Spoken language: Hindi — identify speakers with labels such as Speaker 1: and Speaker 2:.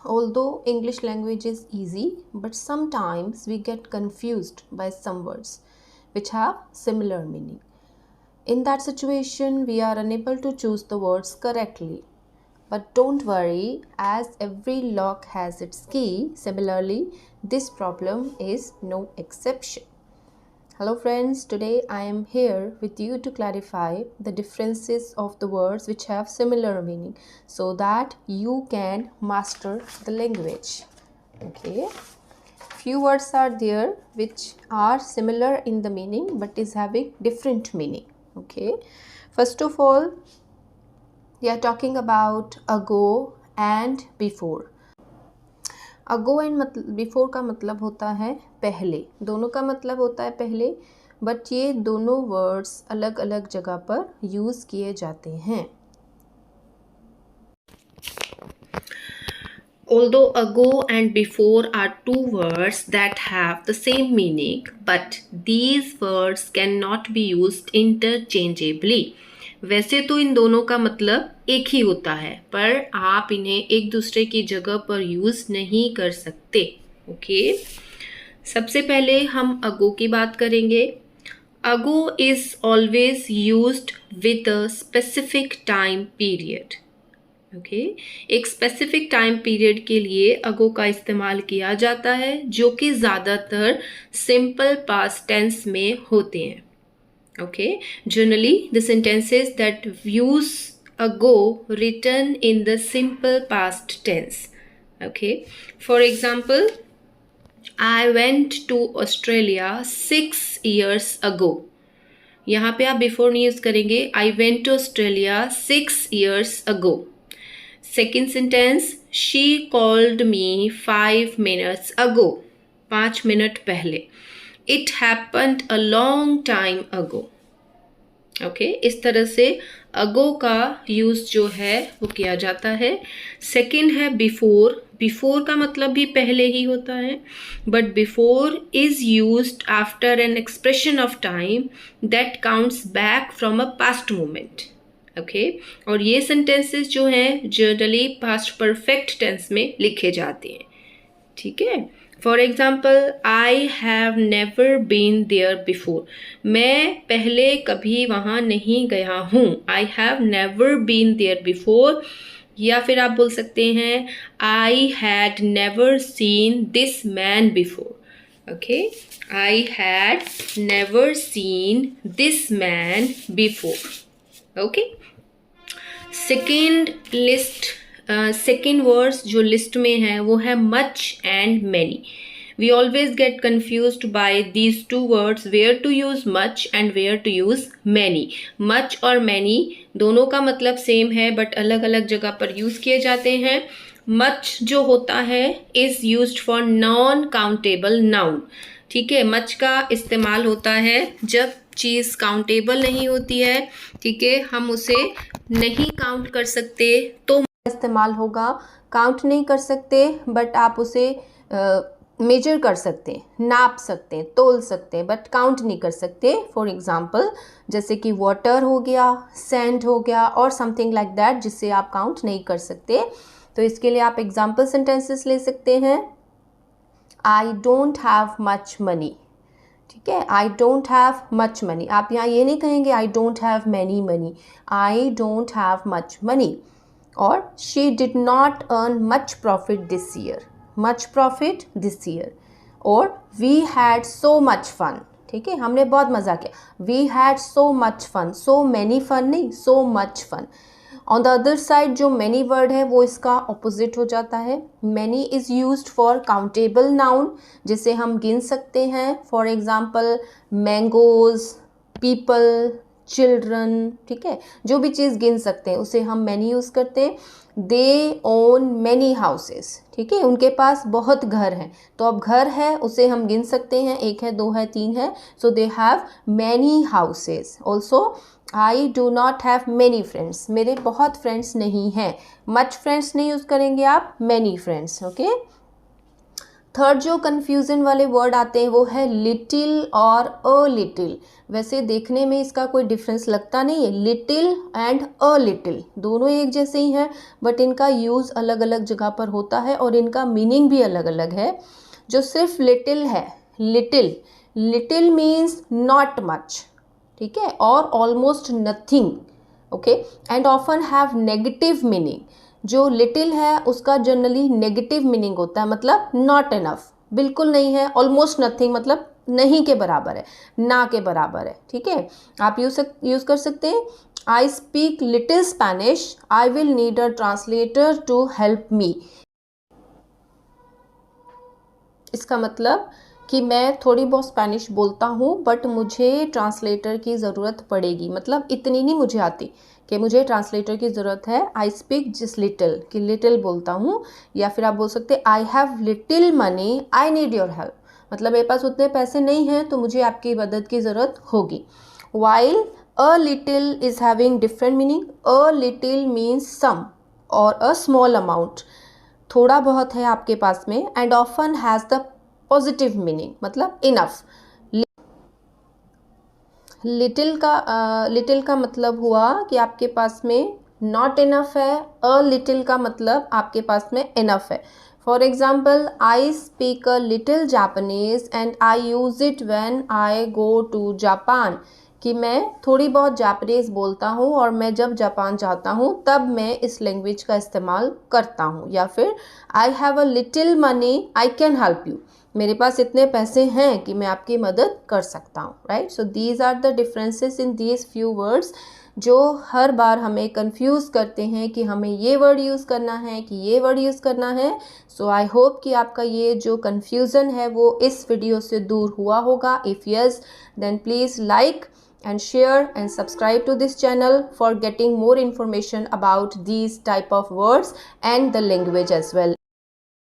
Speaker 1: Although English language is easy, but sometimes we get confused by some words which have similar meaning. In that situation, we are unable to choose the words correctly. But don't worry, as every lock has its key, similarly, this problem is no exception. Hello friends, today I am here with you to clarify the differences of the words which have similar meaning so that you can master the language. Okay, few words are there which are similar in the meaning but is having different meaning. Okay, first of all, we are talking about ago and before. Ago and before का मतलब होता है पहले, दोनों का मतलब होता है पहले, बट ये दोनों वर्ड्स अलग अलग जगह पर यूज़ किए जाते हैं. Although ago and before are two words that have the same meaning, but these words cannot be used interchangeably. वैसे तो इन दोनों का मतलब एक ही होता है, पर आप इन्हें एक दूसरे की जगह पर यूज़ नहीं कर सकते. ओके, सबसे पहले हम अगो की बात करेंगे. Ago is always used with a specific time period. Okay, एक स्पेसिफिक टाइम पीरियड के लिए अगो का इस्तेमाल किया जाता है जो कि ज़्यादातर सिंपल पास्ट टेंस में होते हैं. Okay, generally the sentences that use ago written in the simple past tense. Okay, for example, I went to Australia 6 years ago. यहाँ पे आप before नहीं यूज करेंगे. I went to Australia 6 years ago. Second sentence, she called me 5 minutes ago. 5 minute पहले. It happened a long time ago. Okay, इस तरह से अगो का यूज़ जो है वो किया जाता है. सेकंड है बिफोर. बिफोर का मतलब भी पहले ही होता है, but before is used after an expression of time that counts back from a past moment. Okay, और ये सेंटेंसेस जो हैं जनरली पास्ट परफेक्ट टेंस में लिखे जाते हैं. ठीक है, for example, I have never been there before. मैं पहले कभी वहाँ नहीं गया हूँ. I have never been there before. या फिर आप बोल सकते हैं I had never seen this man before. Okay, I had never seen this man before. Okay, second list second words जो लिस्ट में है वो है much and many. We always get confused by these two words, where to use much and where to use many. Much और मैनी दोनों का मतलब सेम है बट अलग अलग जगह पर यूज किए जाते हैं. मच जो होता है is used for non countable noun. ठीक है, मच का इस्तेमाल होता है जब चीज़ काउंटेबल नहीं होती है. ठीक है, हम उसे नहीं काउंट कर सकते तो इस्तेमाल होगा. काउंट नहीं कर सकते बट आप उसे मेजर कर सकते हैं, नाप सकते हैं, तोल सकते हैं, बट काउंट नहीं कर सकते. फॉर एग्जांपल, जैसे कि वाटर हो गया, सैंड हो गया और समथिंग लाइक दैट जिससे आप काउंट नहीं कर सकते. तो इसके लिए आप एग्जांपल सेंटेंसेस ले सकते हैं. I don't have much money. ठीक है, I don't have much money. आप यहाँ ये नहीं कहेंगे I don't have many money. I don't have much money. और she did not earn much profit this year. Much profit this year. और we had so much fun. ठीक है, हमने बहुत मज़ा किया. We had so much fun. So many fun नहीं, so much fun. On the other side जो मैनी वर्ड है वो इसका ऑपोजिट हो जाता है. Many is used for countable noun जिसे हम गिन सकते हैं. For example, mangoes, people, children. ठीक है, जो भी चीज़ गिन सकते हैं उसे हम मैनी यूज़ करते हैं. दे ओन मैनी हाउसेस. ठीक है, उनके पास बहुत घर हैं. तो अब घर है उसे हम गिन सकते हैं, एक है, दो है, तीन है. So they have many houses. Also I do not have many friends. मेरे बहुत फ्रेंड्स नहीं हैं. मच फ्रेंड्स नहीं यूज़ करेंगे आप, मैनी फ्रेंड्स. ओके, थर्ड जो कन्फ्यूज़न वाले वर्ड आते हैं वो है लिटिल और अ लिटिल। वैसे देखने में इसका कोई डिफरेंस लगता नहीं है, लिटिल एंड अ लिटिल दोनों एक जैसे ही हैं, बट इनका यूज़ अलग अलग जगह पर होता है और इनका मीनिंग भी अलग अलग है। जो सिर्फ लिटिल है, little, little means not much, ठीक है, और almost nothing, okay, and often have negative meaning. जो लिटिल है उसका जनरली नेगेटिव मीनिंग होता है, मतलब नॉट इनफ, बिल्कुल नहीं है, ऑलमोस्ट नथिंग मतलब नहीं के बराबर है, ना के बराबर है, ठीक है। आप यूज़ कर सकते हैं, I speak little Spanish, I will need a translator to help me. इसका मतलब कि मैं थोड़ी बहुत स्पेनिश बोलता हूँ बट मुझे ट्रांसलेटर की ज़रूरत पड़ेगी, मतलब इतनी नहीं मुझे आती कि मुझे ट्रांसलेटर की ज़रूरत है। आई स्पीक जस्ट लिटिल, कि लिटिल बोलता हूँ। या फिर आप बोल सकते हैं I have little money, I need your help, मतलब मेरे पास उतने पैसे नहीं हैं तो मुझे आपकी मदद की ज़रूरत होगी। While a little is having different meaning. A little means some और अ स्मॉल अमाउंट, थोड़ा बहुत है आपके पास में, and often has the positive meaning, मतलब इनफ। लिटिल का मतलब हुआ कि आपके पास में नॉट इनफ है, अ लिटिल का मतलब आपके पास में इनफ है। For example, I speak a little Japanese and I use it when I go to Japan, कि मैं थोड़ी बहुत जापानीज बोलता हूँ और मैं जब जापान जाता हूँ तब मैं इस लैंग्वेज का इस्तेमाल करता हूँ। या फिर I have a little money, I can help you, मेरे पास इतने पैसे हैं कि मैं आपकी मदद कर सकता हूँ, right. So these are the differences in these few words जो हर बार हमें कंफ्यूज करते हैं कि हमें ये वर्ड यूज़ करना है कि ये वर्ड यूज़ करना है। सो आई होप कि आपका ये जो कन्फ्यूज़न है वो इस वीडियो से दूर हुआ होगा। If yes, then please like and share and subscribe to this channel for getting more information about these type of words and the language as well.